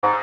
What's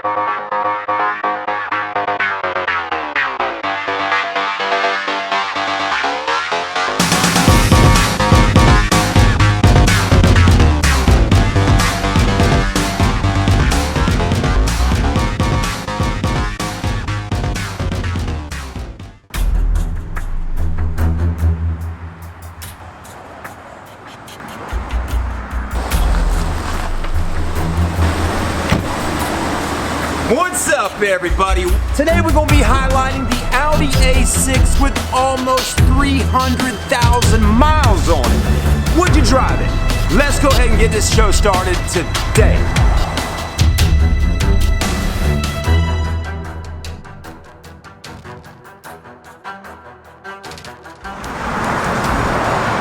up, everybody? Today we're going to be highlighting the Audi A6 with almost 300,000 miles on it. Would you drive it? Let's go ahead and get this show started today.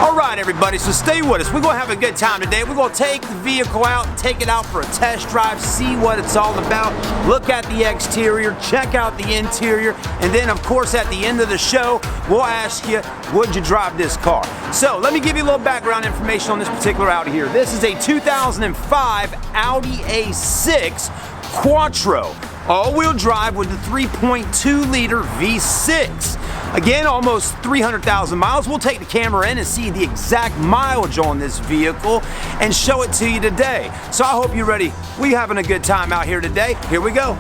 Alright everybody, so stay with us. We're going to have a good time today. We're going to take the vehicle out, take it out for a test drive, see what it's all about, look at the exterior, check out the interior, and then of course at the end of the show, we'll ask you, would you drive this car? So let me give you a little background information on this particular Audi here. This is a 2005 Audi A6 Quattro, all-wheel drive with the 3.2 liter V6. Again, almost 300,000 miles. We'll take the camera in and see the exact mileage on this vehicle and show it to you today. So I hope you're ready. We're having a good time out here today. Here we go.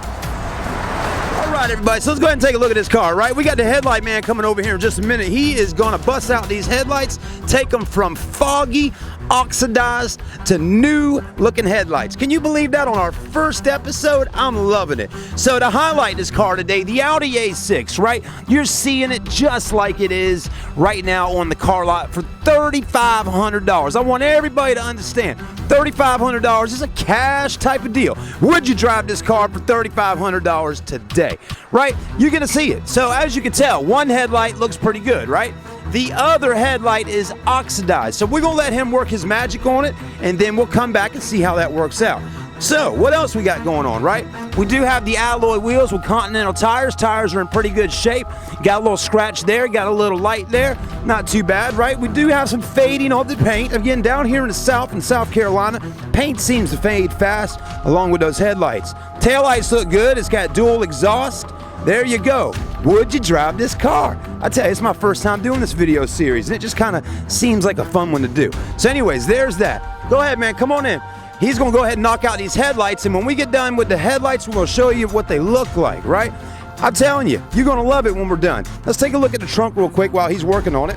All right, everybody, so let's go ahead and take a look at this car, right? We got the headlight man coming over here in just a minute. He is gonna bust out these headlights, take them from foggy, oxidized to new looking headlights. Can you believe that on our first episode? I'm loving it. So to highlight this car today, the Audi A6, right? You're seeing it just like it is right now on the car lot for $3,500. I want everybody to understand, $3,500 is a cash type of deal. Would you drive this car for $3,500 today? Right? You're gonna see it. So as you can tell, one headlight looks pretty good, right? The other headlight is oxidized. So we're gonna let him work his magic on it, and then we'll come back and see how that works out. So what else we got going on, right? We do have the alloy wheels with Continental tires. Tires are in pretty good shape. Got a little scratch there, got a little light there. Not too bad, right? We do have some fading of the paint. Again, down here in the South, in South Carolina, paint seems to fade fast along with those headlights. Taillights look good. It's got dual exhaust. There you go. Would you drive this car? I tell you, it's my first time doing this video series, and it just kind of seems like a fun one to do. So anyways, there's that. Go ahead, man, come on in. He's gonna go ahead and knock out these headlights, and when we get done with the headlights, we're gonna show you what they look like, right? I'm telling you, you're gonna love it when we're done. Let's take a look at the trunk real quick while he's working on it.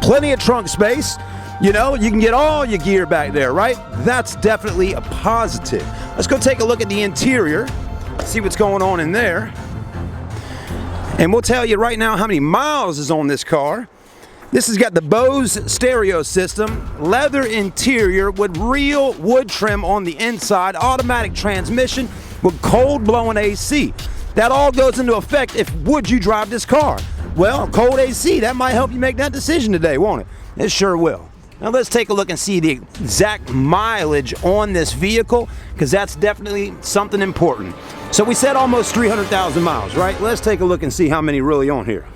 Plenty of trunk space. You know, you can get all your gear back there, right? That's definitely a positive. Let's go take a look at the interior, see what's going on in there. And we'll tell you right now how many miles is on this car. This has got the Bose stereo system, leather interior with real wood trim on the inside, automatic transmission with cold blowing AC. That all goes into effect if would you drive this car. Well, cold AC, that might help you make that decision today, won't it? It sure will. Now let's take a look and see the exact mileage on this vehicle, because that's definitely something important. So we said almost 300,000 miles, right? Let's take a look and see how many really on here.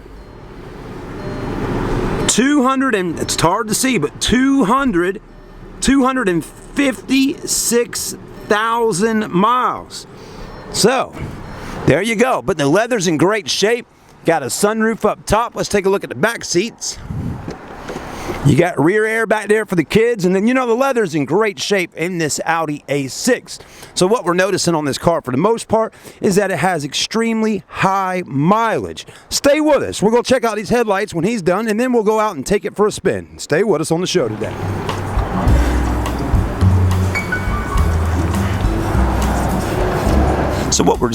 200, and it's hard to see, but 256,000 miles. So there you go. But the leather's in great shape. Got a sunroof up top. Let's take a look at the back seats. You got rear air back there for the kids, and then you know the leather's in great shape in this Audi A6. So what we're noticing on this car for the most part is that it has extremely high mileage. Stay with us. We're going to check out these headlights when he's done, and then we'll go out and take it for a spin. Stay with us on the show today. So what we're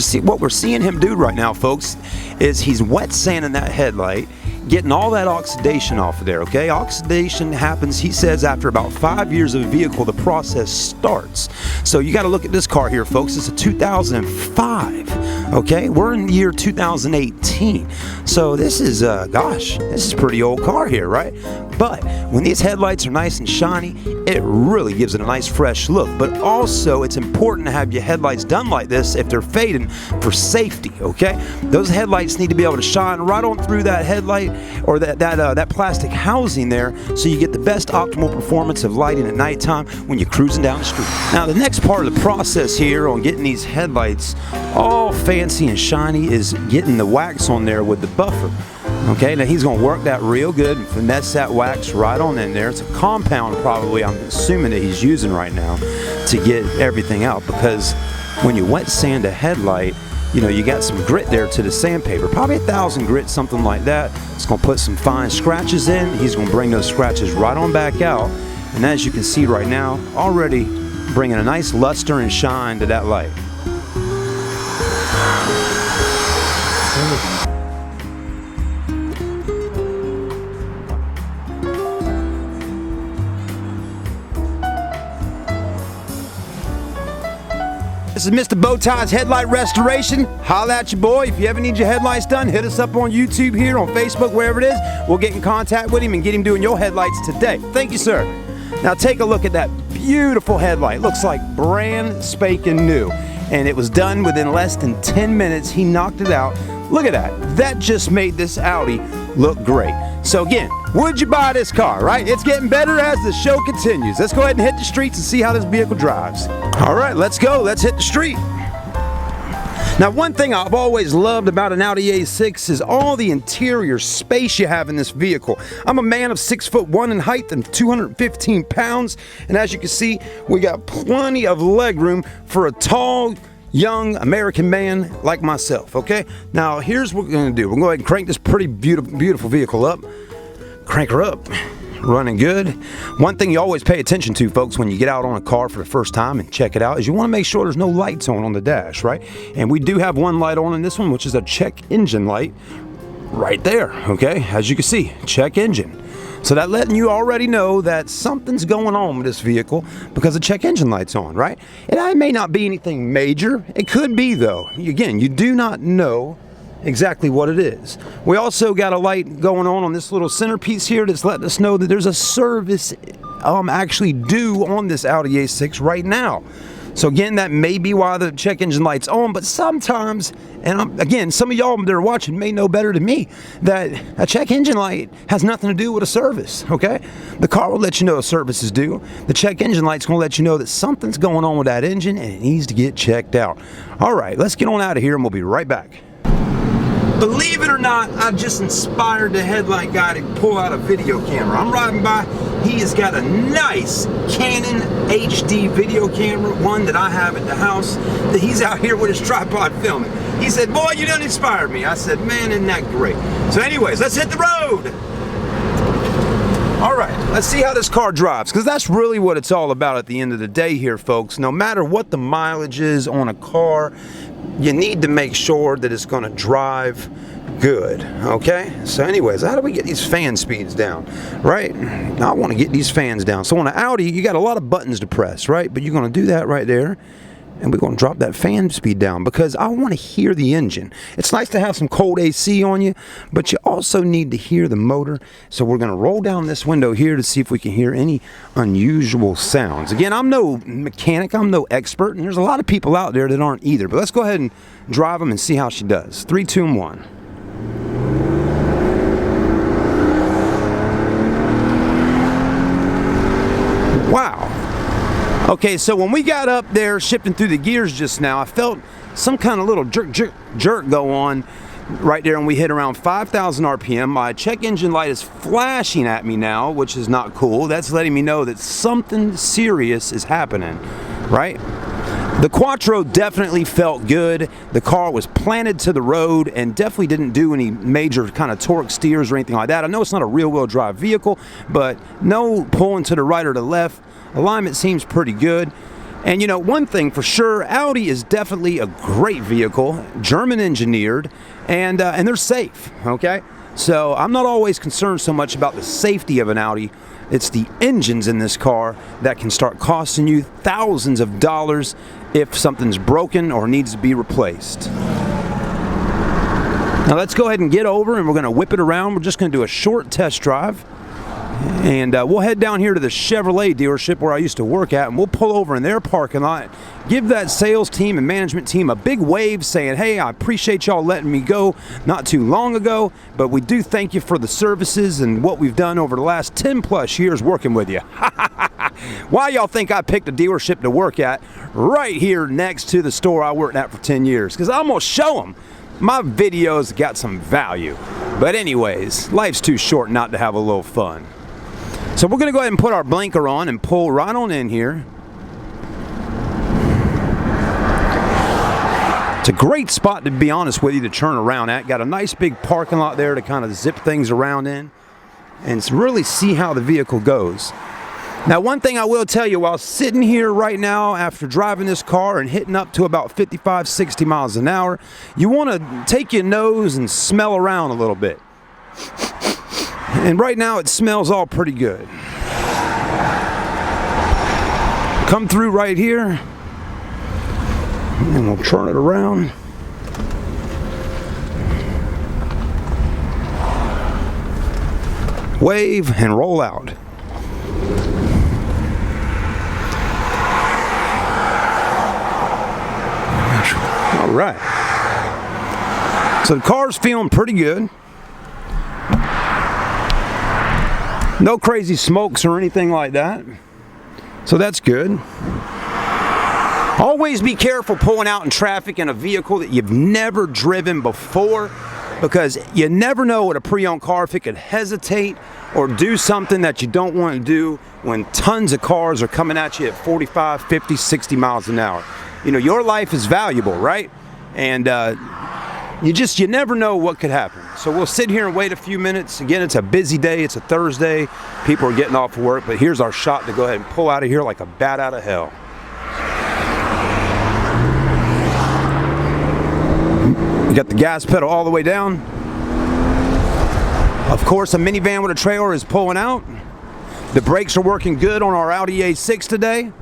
seeing him do right now, folks, is he's wet sanding that headlight, getting all that oxidation off of there, okay? Oxidation happens, he says, after about 5 years of a vehicle, the process starts. So you got to look at this car here, folks. It's a 2005 Okay, we're in the year 2018. So this is, gosh, this is a pretty old car here, right? But when these headlights are nice and shiny, it really gives it a nice fresh look. But also, it's important to have your headlights done like this if they're fading for safety, okay? Those headlights need to be able to shine right on through that headlight or that plastic housing there, so you get the best optimal performance of lighting at nighttime when you're cruising down the street. Now, the next part of the process here on getting these headlights all fancy and shiny is getting the wax on there with the buffer. Okay, now he's going to work that real good and finesse that wax right on in there. It's a compound probably, I'm assuming, that he's using right now to get everything out, because when you wet sand a headlight, you know, you got some grit there to the sandpaper, probably 1,000 grit, something like that. It's going to put some fine scratches in. He's going to bring those scratches right on back out. And as you can see right now, already bringing a nice luster and shine to that light. This is Mr. Bowtie's Headlight Restoration. Holla at your boy. If you ever need your headlights done, hit us up on YouTube here, on Facebook, wherever it is. We'll get in contact with him and get him doing your headlights today. Thank you, sir. Now take a look at that beautiful headlight. Looks like brand spanking new. And it was done within less than 10 minutes. He knocked it out. Look at that. That just made this Audi look great. So again, would you buy this car, right? It's getting better as the show continues. Let's go ahead and hit the streets and see how this vehicle drives. All right, let's go. Let's hit the street. Now, one thing I've always loved about an Audi A6 is all the interior space you have in this vehicle. I'm a man of 6'1" in height and 215 pounds. And as you can see, we got plenty of legroom for a tall, young American man like myself, okay? Now, here's what we're gonna do. We're gonna go ahead and crank this pretty beautiful vehicle up. Crank her up. Running good. One thing you always pay attention to, folks, when you get out on a car for the first time and check it out, is you want to make sure there's no lights on the dash, right? And we do have one light on in this one, which is a check engine light right there, okay? As you can see, check engine. So that letting you already know that something's going on with this vehicle because the check engine light's on, right? It may not be anything major. It could be, though. Again, you do not know exactly what it is. We also got a light going on this little centerpiece here that's letting us know that there's a service actually due on this Audi A6 right now. So again, that may be why the check engine light's on, but sometimes, and again, some of y'all that are watching may know better than me, that a check engine light has nothing to do with a service, okay? The car will let you know a service is due. The check engine light's gonna let you know that something's going on with that engine and it needs to get checked out. All right, let's get on out of here and we'll be right back. Believe it or not, I just inspired the headlight guy to pull out a video camera. I'm riding by, he has got a nice Canon HD video camera, one that I have at the house, that he's out here with his tripod filming. He said, boy, you done inspired me. I said, man, isn't that great? So anyways, let's hit the road. All right, let's see how this car drives, because that's really what it's all about at the end of the day here, folks. No matter what the mileage is on a car, you need to make sure that it's going to drive good, okay? So anyways, how do we get these fan speeds down, right? Now I want to get these fans down. So on an Audi, you got a lot of buttons to press, right? But you're going to do that right there. And we're going to drop that fan speed down because I want to hear the engine. It's nice to have some cold AC on you, but you also need to hear the motor. So we're going to roll down this window here to see if we can hear any unusual sounds. Again, I'm no mechanic, I'm no expert, and there's a lot of people out there that aren't either. But let's go ahead and drive them and see how she does. 3, 2, and 1. Wow. Okay, so when we got up there shifting through the gears just now, I felt some kind of little jerk go on right there, and we hit around 5,000 RPM. My check engine light is flashing at me now, which is not cool. That's letting me know that something serious is happening, right? The Quattro definitely felt good. The car was planted to the road and definitely didn't do any major kind of torque steers or anything like that. I know it's not a rear-wheel drive vehicle, but no pulling to the right or the left. Alignment seems pretty good. And you know, one thing for sure, Audi is definitely a great vehicle, German engineered, and they're safe, okay? So I'm not always concerned so much about the safety of an Audi. It's the engines in this car that can start costing you thousands of dollars if something's broken or needs to be replaced. Now let's go ahead and get over and we're going to whip it around. We're just going to do a short test drive. And we'll head down here to the Chevrolet dealership where I used to work at, and we'll pull over in their parking lot, give that sales team and management team a big wave saying, hey, I appreciate y'all letting me go not too long ago, but we do thank you for the services and what we've done over the last 10 plus years working with you. Why y'all think I picked a dealership to work at right here next to the store I worked at for 10 years? Because I'm going to show them my videos got some value. But anyways, life's too short not to have a little fun. So we're going to go ahead and put our blinker on and pull right on in here. It's a great spot, to be honest with you, to turn around at. Got a nice big parking lot there to kind of zip things around in and really see how the vehicle goes. Now, one thing I will tell you, while sitting here right now after driving this car and hitting up to about 55, 60 miles an hour, you want to take your nose and smell around a little bit. And right now it smells all pretty good. Come through right here and we'll turn it around. Wave and roll out. All right. So the car's feeling pretty good. No crazy smokes or anything like that. So that's good. Always be careful pulling out in traffic in a vehicle that you've never driven before, because you never know with a pre-owned car if it could hesitate or do something that you don't want to do when tons of cars are coming at you at 45, 50, 60 miles an hour. You know, your life is valuable, right? And you never know what could happen. So we'll sit here and wait a few minutes. Again, it's a busy day. It's a Thursday. People are getting off work, but here's our shot to go ahead and pull out of here like a bat out of hell. You got the gas pedal all the way down. Of course, a minivan with a trailer is pulling out. The brakes are working good on our Audi A6 today.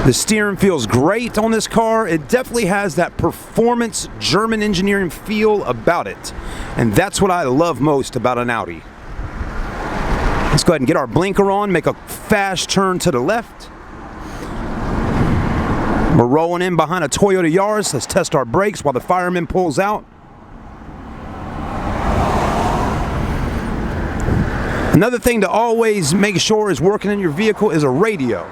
The steering feels great on this car. It definitely has that performance German engineering feel about it. And that's what I love most about an Audi. Let's go ahead and get our blinker on, make a fast turn to the left. We're rolling in behind a Toyota Yaris. Let's test our brakes while the fireman pulls out. Another thing to always make sure is working in your vehicle is a radio.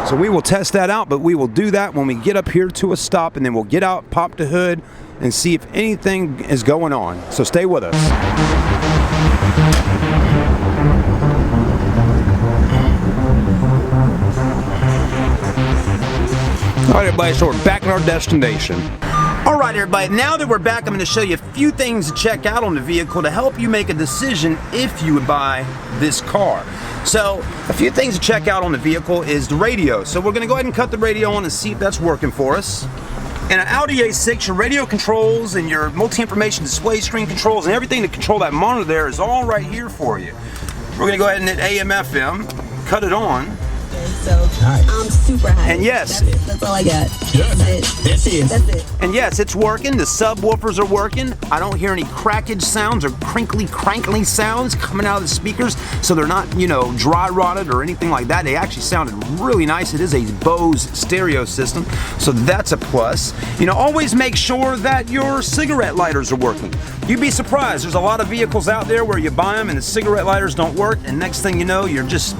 So we will test that out, but we will do that when we get up here to a stop, and then we'll get out, pop the hood, and see if anything is going on. So stay with us. All right, everybody, so we're back at our destination. All right, everybody, now that we're back, I'm going to show you a few things to check out on the vehicle to help you make a decision if you would buy this car. So a few things to check out on the vehicle is the radio. So we're going to go ahead and cut the radio on and see if that's working for us. In an Audi A6, your radio controls and your multi-information display screen controls and everything to control that monitor there is all right here for you. We're going to go ahead and hit AM/FM, cut it on. So I'm super high. And yes, that's all I got. That's it. And yes, it's working. The subwoofers are working. I don't hear any crackage sounds or crinkly sounds coming out of the speakers, so they're not, you know, dry rotted or anything like that. They actually sounded really nice. It is a Bose stereo system, so that's a plus. You know, always make sure that your cigarette lighters are working. You'd be surprised. There's a lot of vehicles out there where you buy them and the cigarette lighters don't work, and next thing you know, you're just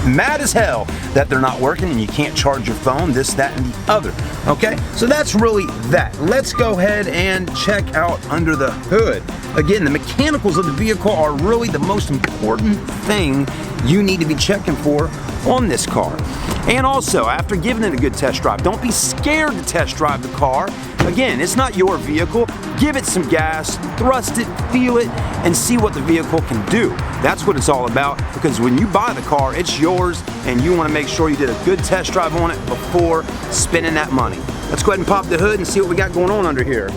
mad as hell that they're not working and you can't charge your phone, this, that, and the other. Okay, so that's really that. Let's go ahead and check out under the hood. Again, the mechanicals of the vehicle are really the most important thing you need to be checking for on this car. And also, after giving it a good test drive, don't be scared to test drive the car. Again, it's not your vehicle. Give it some gas, thrust it, feel it, and see what the vehicle can do. That's what it's all about, because when you buy the car, it's yours, and you want to make sure you did a good test drive on it before spending that money. Let's go ahead and pop the hood and see what we got going on under here.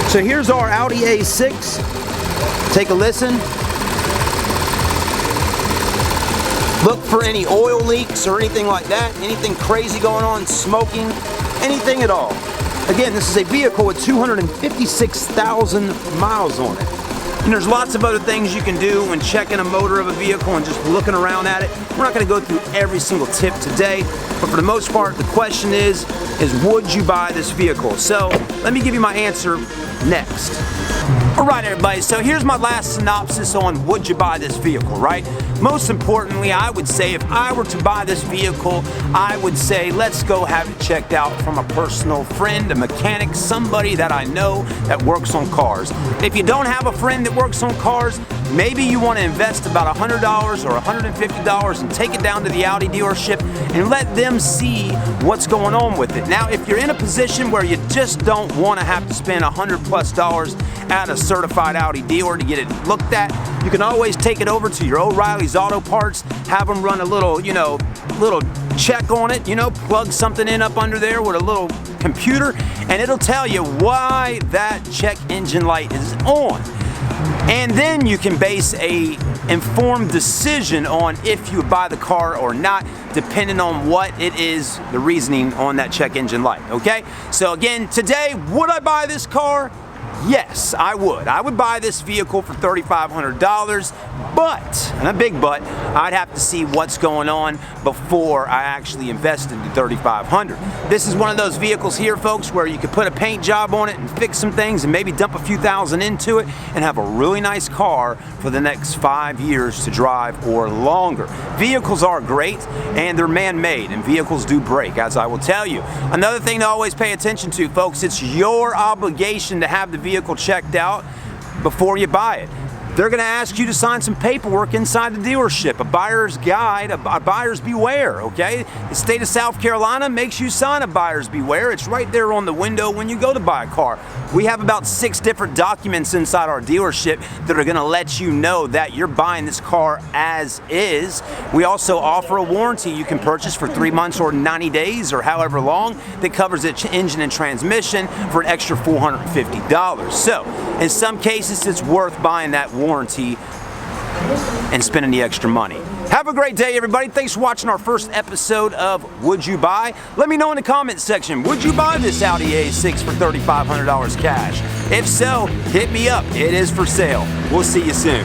So here's our Audi A6. Take a listen. Look for any oil leaks or anything like that, anything crazy going on, smoking, anything at all. Again, this is a vehicle with 256,000 miles on it. And there's lots of other things you can do when checking a motor of a vehicle and just looking around at it. We're not going to go through every single tip today, but for the most part, the question is would you buy this vehicle? So let me give you my answer next. All right, everybody, so here's my last synopsis on would you buy this vehicle, right? Most importantly, I would say if I were to buy this vehicle, I would say let's go have it checked out from a personal friend, a mechanic, somebody that I know that works on cars. If you don't have a friend that works on cars, maybe you want to invest about $100 or $150 and take it down to the Audi dealership and let them see what's going on with it. Now, if you're in a position where you just don't want to have to spend $100+ at a certified Audi dealer to get it looked at, you can always take it over to your O'Reilly's Auto Parts, have them run a little check on it, plug something in up under there with a little computer, and it'll tell you why that check engine light is on. And then you can base a informed decision on if you buy the car or not, depending on what it is, the reasoning on that check engine light, okay? So again, today, would I buy this car? Yes, I would. I would buy this vehicle for $3,500, but, and a big but, I'd have to see what's going on before I actually invested the $3,500. This is one of those vehicles here, folks, where you could put a paint job on it and fix some things and maybe dump a few thousand into it and have a really nice car for the next 5 years to drive or longer. Vehicles are great and they're man-made, and vehicles do break, as I will tell you. Another thing to always pay attention to, folks, it's your obligation to have the vehicle checked out before you buy it. They're going to ask you to sign some paperwork inside the dealership, a buyer's guide, a buyer's beware, okay? The state of South Carolina makes you sign a buyer's beware. It's right there on the window when you go to buy a car. We have about 6 different documents inside our dealership that are going to let you know that you're buying this car as is. We also offer a warranty you can purchase for 3 months or 90 days or however long that covers the engine and transmission for an extra $450. So, in some cases, it's worth buying that warranty and spending the extra money. Have a great day, everybody. Thanks for watching our first episode of Would You Buy? Let me know in the comments section, would you buy this Audi A6 for $3,500 cash? If so, hit me up. It is for sale. We'll see you soon.